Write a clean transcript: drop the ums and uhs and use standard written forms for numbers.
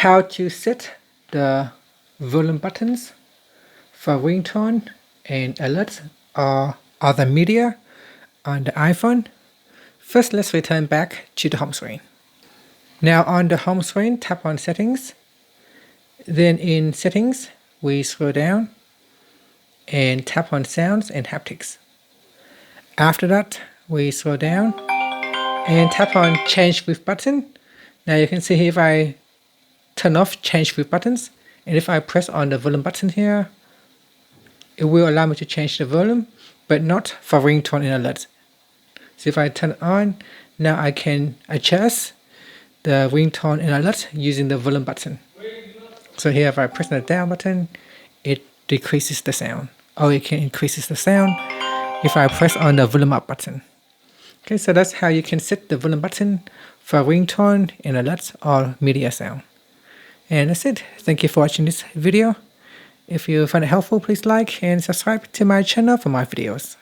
how to set the volume buttons for ringtone and alerts or other media on the iPhone. First, let's return back to the home screen. Now on the home screen, tap on Settings. Then in Settings, we scroll down and tap on Sounds and Haptics. After that, we scroll down and tap on Change With button. Now you can see here if I turn off Change With buttons, and if I press on the volume button here, it will allow me to change the volume, but not for ringtone and alerts. So if I turn it on, now I can adjust the ringtone and alert using the volume button. So here if I press the down button, it decreases the sound, or it can increases the sound if I press on the volume up button. Okay, so that's how you can set the volume button for ringtone and alerts or media sound. And that's it. Thank you for watching this video. If you find it helpful, please like and subscribe to my channel for more videos.